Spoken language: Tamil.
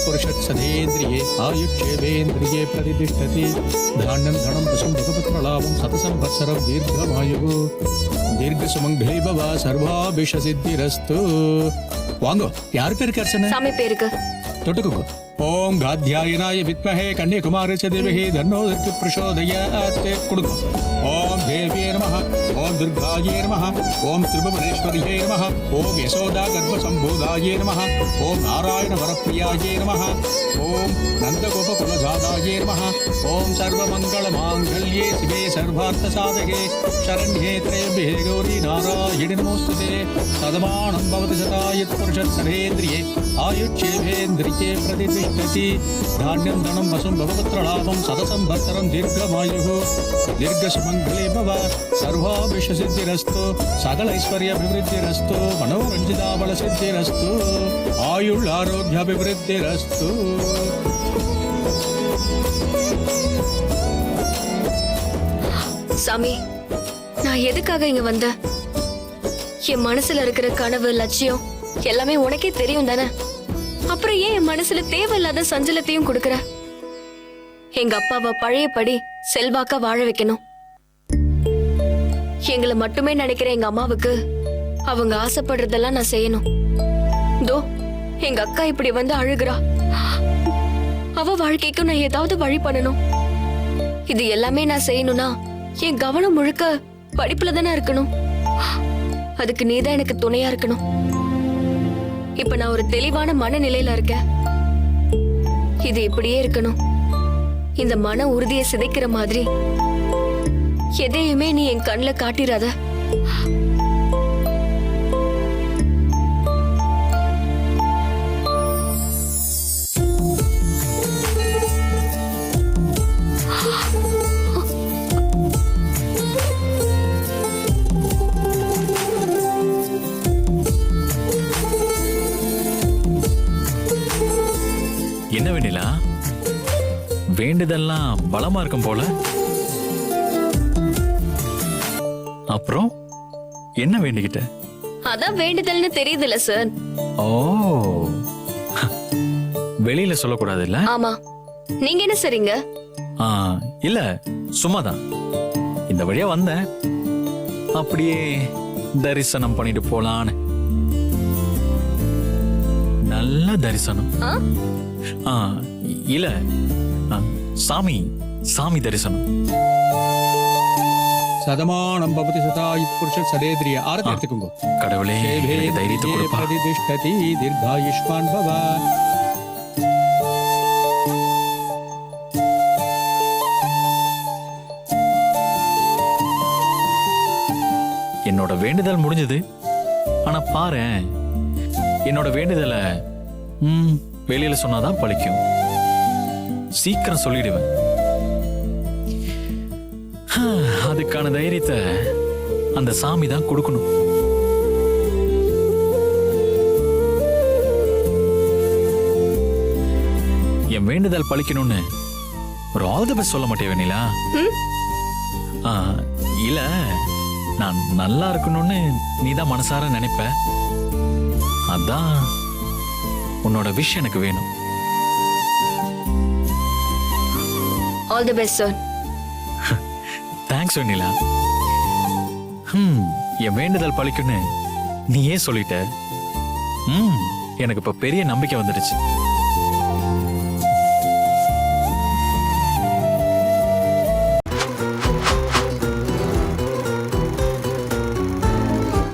यत्पुरुषः सदेन्द्रिये आयुष्येवेन्द्रिये प्रतिष्ठति धान्यं धनं पशुं भगवत्प्रलाभं शतसंवत्सरं दीर्घमायुः दीर्घसुमङ्गले भव सर्वाभिष्टसिद्धिरस्तु வாங்கோ யார் பேருக்கு அர்ச்சனை சாமி பேருக்கு தொட்டுக்கோங்க ஓம் காத்யாயனாய வித்மஹே கன்னியகுமாரஸ்ய தேவஹி தன்னோதர்க்கு பிரசோதயாத் கொடுங்க ஓம் தேவியே நமஹ ஓம் துர்காயே நமஹ ஓம் திரிபுவனேஸ்வரியே நமஹ ஓம் யசோதா கர்ப்பசம்பூதாயே நமஹ ஓம் நாராயண வரப்பிரியாயே நமஹ ஓம் நந்தகோபகுலஜாதாயே நமஹ ஓம் சர்வமங்கள மாங்கல்யே சிவே சர்வார்த்த சாதகே சரண்யே த்ரயம்பே கௌரி நாராயணி நமோஸ்துதே சதமானம் பவதி சதாயத் புருஷத் சதேந்திரியே ஆயுட்சேவேந்திரியே प्रतिष्ठति धान्यं धनं वसुं भवपुत्रलाभं शतसंवत्सरं दीर्घमायुः दीर्घसुमङ्गले भव सर्वाभिष्टसिद्धिरस्तु सकलैश्वर्याभिवृद्धिरस्तु मनोरञ्जिताबलसिद्धिरस्तु आयुर्आरोग्याभिवृद्धिरस्तु சாமி நான் எதுக்காக இங்க வந்தேன்? என் மனசுல இருக்கிற கனவு லட்சியம் எல்லாமே உனக்கே தெரியும் தானே? அப்புறம் ஏன் என் மனசுல தேவையில்லாத சஞ்சலத்தையும் கொடுக்கற? எங்க அப்பாவை பழையபடி செல்வாக்கா வாழ வைக்கணும். எங்களை மட்டுமே நினைக்கிற எங்க அம்மாவுக்கு அவங்க ஆசைப்படுறதெல்லாம் நான் செய்யணும். தோ எங்க அக்கா இப்படி வந்து அழுகுறா. அவ வாழ்க்கைக்கும் நான் ஏதாவது வழி பண்ணணும். இது எல்லாமே நான் செய்யணும்னா என் கவனம் முழுக்க படிப்புல தானே இருக்கணும். அதுக்கு நீதான் எனக்கு துணையா இருக்கணும். இப்ப நான் ஒரு தெளிவான மனநிலையில இருக்கேன். இது இப்படியே இருக்கணும். இந்த மன உறுதியை சிதைக்கிற மாதிரி எதையுமே நீ என் கண்ணுல காட்டிராத. என்ன வேண்டிலா வேண்டுதெல்லாம் பலமா இருக்கும் போல. அப்புறம் என்ன வேண்டிக்கிட்ட? அதான் வேண்டுதல்னு தெரியுதுல்ல சார். ஓ, வெளியில சொல்லக்கூடாது இல்ல? ஆமா. நீங்க என்ன சரிங்க? இல்ல சும்மாதான் இந்த வழியா வந்தேன், அப்படியே தரிசனம் பண்ணிட்டு போலான்னு. நல்ல தரிசனம். இல்ல சாமி சாமி தரிசனம். சதமானம் பவதி சதாயுத் புருஷத் சதேந்திரியே ஆரத்தி எடுத்துக்கோங்க. கடவுளே தைரியத்தை கொடுப்பா. பிரதிஷ்டதி தீர்காயுஷ்மான் பவ. என்னோட வேண்டுதல் முடிஞ்சது. ஆனா பாரு, என்னோட வேண்டுதலை வெளியில சொன்னாதான் பழிக்கும். சீக்கிரம் சொல்லிடுவேன். அதுக்கான தைரியத்தை அந்த சாமி தான் கொடுக்கணும். என் வேண்டுதல் பழிக்கணும்னு ஒரு ஆல் தி பெஸ்ட் சொல்ல மாட்டேன் வெண்ணிலா. இல்ல, நான் நல்லா இருக்கணும்னு நீதான் மனசார நினைப்ப. அதான் உன்னோட விஷ் எனக்கு வேணும். All the best sir. Thanks Vennila. என் வேண்டுதல் பழிக்குன்னு நீயே சொல்லிட்ட. எனக்கு இப்ப பெரிய நம்பிக்கை வந்துடுச்சு.